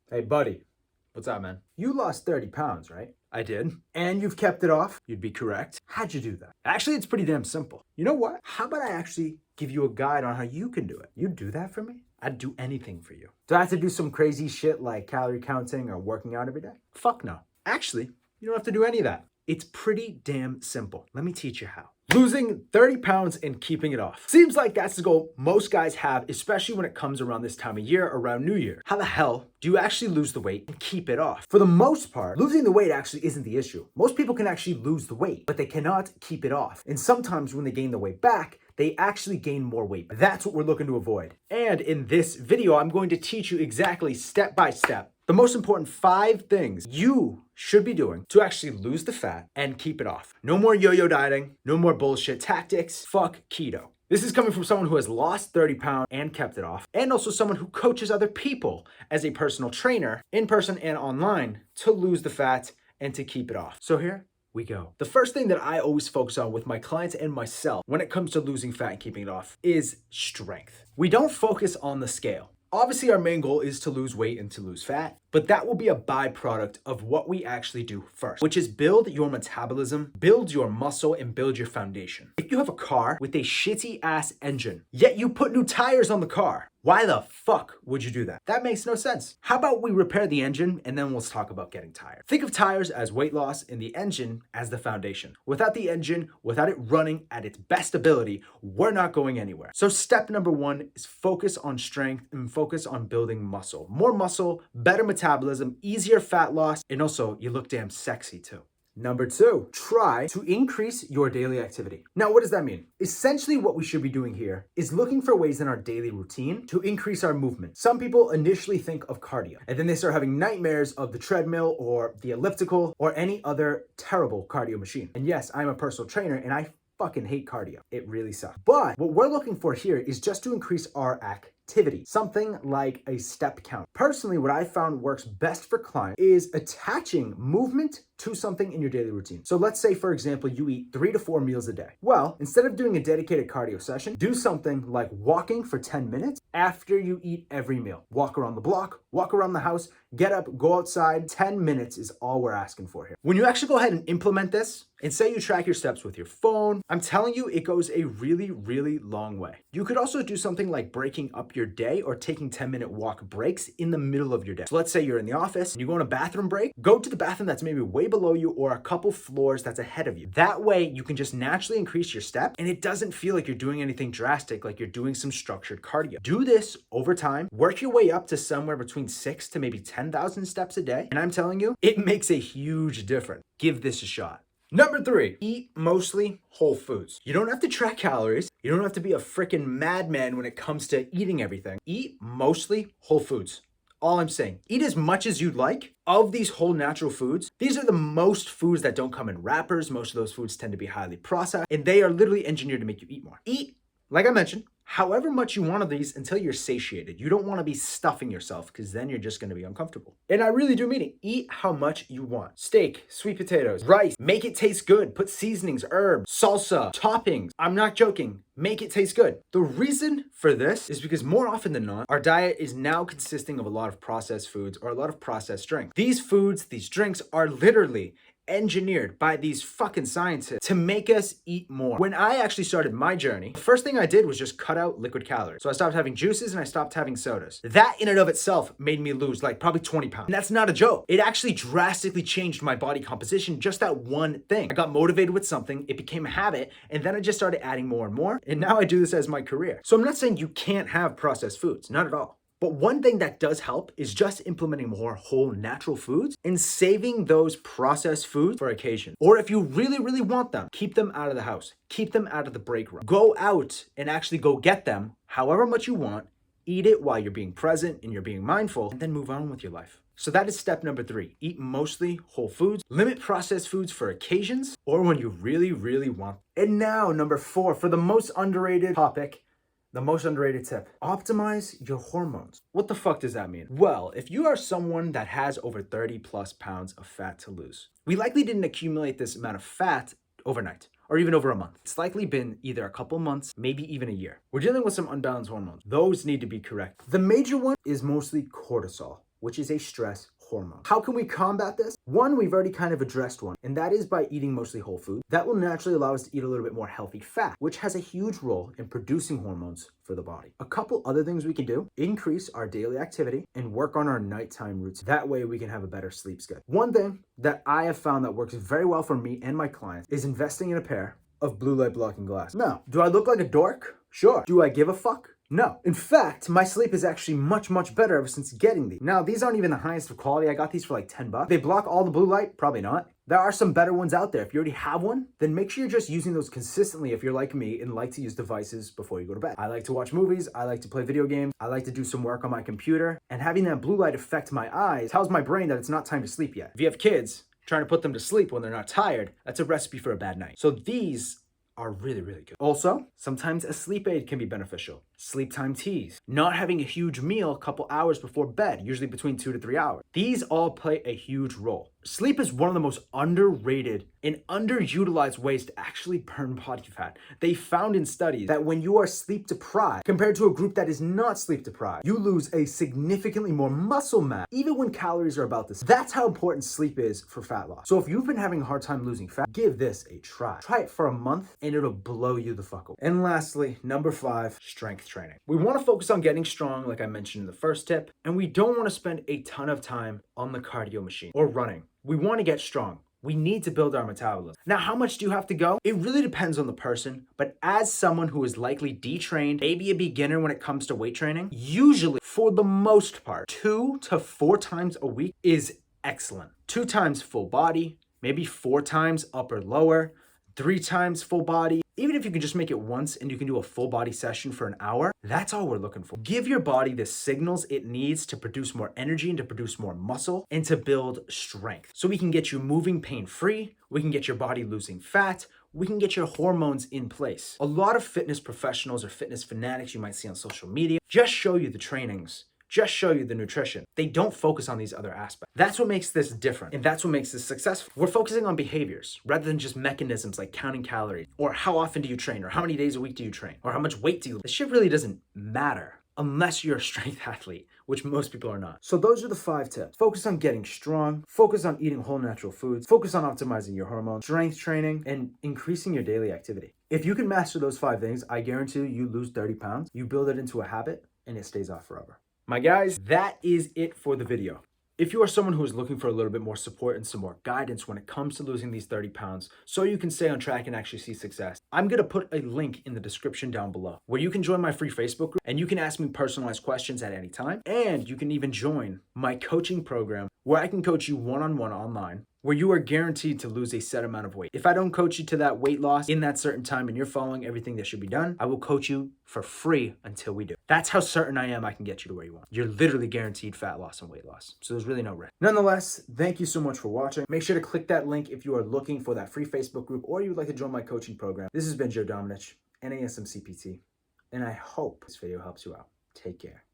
Hey, buddy. What's up, man? You lost 30 pounds, right? I did. And you've kept it off? You'd be correct. How'd you do that? Actually, it's pretty damn simple. You know what? How about I actually give you a guide on how you can do it? You'd do that for me? I'd do anything for you. Do I have to do some crazy shit like calorie counting or working out every day? Fuck no. Actually, you don't have to do any of that. It's pretty damn simple. Let me teach you how. Losing 30 pounds and keeping it off. Seems like that's the goal most guys have, especially when it comes around this time of year, around New Year. How the hell do you actually lose the weight and keep it off? For the most part, losing the weight actually isn't the issue. Most people can actually lose the weight, but they cannot keep it off. And sometimes when they gain the weight back, they actually gain more weight. That's what we're looking to avoid. And in this video, I'm going to teach you exactly step by step the most important 5 things you should be doing to actually lose the fat and keep it off. No more yo-yo dieting, no more bullshit tactics, fuck keto. This is coming from someone who has lost 30 pounds and kept it off, and also someone who coaches other people as a personal trainer, in person and online, to lose the fat and to keep it off. So here we go. The first thing that I always focus on with my clients and myself when it comes to losing fat and keeping it off is strength. We don't focus on the scale. Obviously, our main goal is to lose weight and to lose fat, but that will be a byproduct of what we actually do first, which is build your metabolism, build your muscle, and build your foundation. If you have a car with a shitty ass engine, yet you put new tires on the car, why the fuck would you do that? That makes no sense. How about we repair the engine and then let's talk about getting tired. Think of tires as weight loss and the engine as the foundation. Without the engine, without it running at its best ability, we're not going anywhere. So step number 1 is focus on strength and focus on building muscle. More muscle, better metabolism, easier fat loss, and also you look damn sexy too. Number 2, try to increase your daily activity. Now, what does that mean? Essentially, what we should be doing here is looking for ways in our daily routine to increase our movement. Some people initially think of cardio, and then they start having nightmares of the treadmill or the elliptical or any other terrible cardio machine. And yes, I'm a personal trainer and I fucking hate cardio. It really sucks. But what we're looking for here is just to increase our activity, something like a step count. Personally, what I found works best for clients is attaching movement to something in your daily routine. So let's say, for example, you eat 3 to 4 meals a day. Well, instead of doing a dedicated cardio session, do something like walking for 10 minutes after you eat every meal. Walk around the block, walk around the house, get up, go outside. 10 minutes is all we're asking for here. When you actually go ahead and implement this, and say you track your steps with your phone, I'm telling you, it goes a really, really long way. You could also do something like breaking up your day or taking 10-minute walk breaks in the middle of your day. So let's say you're in the office and you go on a bathroom break, go to the bathroom that's maybe way below you or a couple floors that's ahead of you. That way you can just naturally increase your step and it doesn't feel like you're doing anything drastic, like you're doing some structured cardio. Do this over time, work your way up to somewhere between 6 to maybe 10,000 steps a day. And I'm telling you, it makes a huge difference. Give this a shot. Number 3, eat mostly whole foods. You don't have to track calories. You don't have to be a freaking madman when it comes to eating everything. Eat mostly whole foods. All I'm saying, eat as much as you'd like of these whole natural foods. These are the most foods that don't come in wrappers. Most of those foods tend to be highly processed, and they are literally engineered to make you eat more. Eat, like I mentioned, however much you want of these until you're satiated. You don't want to be stuffing yourself because then you're just going to be uncomfortable. And I really do mean it. Eat how much you want. Steak, sweet potatoes, rice, make it taste good. Put seasonings, herbs, salsa, toppings. I'm not joking. Make it taste good. The reason for this is because more often than not, our diet is now consisting of a lot of processed foods or a lot of processed drinks. These foods, these drinks are literally engineered by these fucking scientists to make us eat more. When I actually started my journey, the first thing I did was just cut out liquid calories. So I stopped having juices and I stopped having sodas. That in and of itself made me lose like probably 20 pounds. And that's not a joke. It actually drastically changed my body composition, just that one thing. I got motivated with something, it became a habit, and then I just started adding more and more. And now I do this as my career. So I'm not saying you can't have processed foods, not at all. But one thing that does help is just implementing more whole natural foods and saving those processed foods for occasion. Or if you really, really want them, keep them out of the house. Keep them out of the break room. Go out and actually go get them however much you want. Eat it while you're being present and you're being mindful, and then move on with your life. So that is step number 3. Eat mostly whole foods. Limit processed foods for occasions or when you really, really want. And now number 4, for the most underrated topic, the most underrated tip, optimize your hormones. What the fuck does that mean? Well, if you are someone that has over 30 plus pounds of fat to lose, we likely didn't accumulate this amount of fat overnight or even over a month. It's likely been either a couple months, maybe even a year. We're dealing with some unbalanced hormones. Those need to be correct. The major one is mostly cortisol, which is a stress hormone. How can we combat this? One, we've already kind of addressed one, and that is by eating mostly whole food. That will naturally allow us to eat a little bit more healthy fat, which has a huge role in producing hormones for the body. A couple other things we can do: increase our daily activity and work on our nighttime routine. That way we can have a better sleep schedule. One thing that I have found that works very well for me and my clients is investing in a pair of blue light blocking glasses. Now, do I look like a dork? Sure. Do I give a fuck? No. In fact, my sleep is actually much, much better ever since getting these. Now, these aren't even the highest of quality. I got these for like $10. They block all the blue light? Probably not. There are some better ones out there. If you already have one, then make sure you're just using those consistently if you're like me and like to use devices before you go to bed. I like to watch movies. I like to play video games. I like to do some work on my computer. And having that blue light affect my eyes tells my brain that it's not time to sleep yet. If you have kids, trying to put them to sleep when they're not tired, that's a recipe for a bad night. So these are really, really good. Also, sometimes a sleep aid can be beneficial. Sleep time teas. Not having a huge meal a couple hours before bed, usually between 2 to 3 hours. These all play a huge role. Sleep is one of the most underrated and underutilized ways to actually burn body fat. They found in studies that when you are sleep deprived, compared to a group that is not sleep deprived, you lose a significantly more muscle mass, even when calories are about the same. That's how important sleep is for fat loss. So if you've been having a hard time losing fat, give this a try. Try it for a month and it'll blow you the fuck away. And lastly, number 5, strength training. We want to focus on getting strong, like I mentioned in the first tip, and we don't want to spend a ton of time on the cardio machine or running. We want to get strong. We need to build our metabolism. Now, how much do you have to go? It really depends on the person, but as someone who is likely detrained, maybe a beginner when it comes to weight training, usually, for the most part, 2 to 4 times a week is excellent. 2 times full body, maybe 4 times upper lower, 3 times full body. Even if you can just make it once and you can do a full body session for an hour, that's all we're looking for. Give your body the signals it needs to produce more energy and to produce more muscle and to build strength. So we can get you moving pain-free, we can get your body losing fat, we can get your hormones in place. A lot of fitness professionals or fitness fanatics you might see on social media just show you the trainings, just show you the nutrition. They don't focus on these other aspects. That's what makes this different, and that's what makes this successful. We're focusing on behaviors rather than just mechanisms like counting calories, or how often do you train, or how many days a week do you train, or how much weight do you lift. This shit really doesn't matter unless you're a strength athlete, which most people are not. So those are the 5 tips. Focus on getting strong, focus on eating whole natural foods, focus on optimizing your hormones, strength training, and increasing your daily activity. If you can master those 5 things, I guarantee you lose 30 pounds, you build it into a habit, and it stays off forever. My guys, that is it for the video. If you are someone who is looking for a little bit more support and some more guidance when it comes to losing these 30 pounds so you can stay on track and actually see success, I'm going to put a link in the description down below where you can join my free Facebook group and you can ask me personalized questions at any time. And you can even join my coaching program where I can coach you one-on-one online, where you are guaranteed to lose a set amount of weight. If I don't coach you to that weight loss in that certain time and you're following everything that should be done, I will coach you for free until we do. That's how certain I am I can get you to where you want. You're literally guaranteed fat loss and weight loss. So there's really no risk. Nonetheless, thank you so much for watching. Make sure to click that link if you are looking for that free Facebook group or you would like to join my coaching program. This has been Joe Dominich, NASM CPT, and I hope this video helps you out. Take care.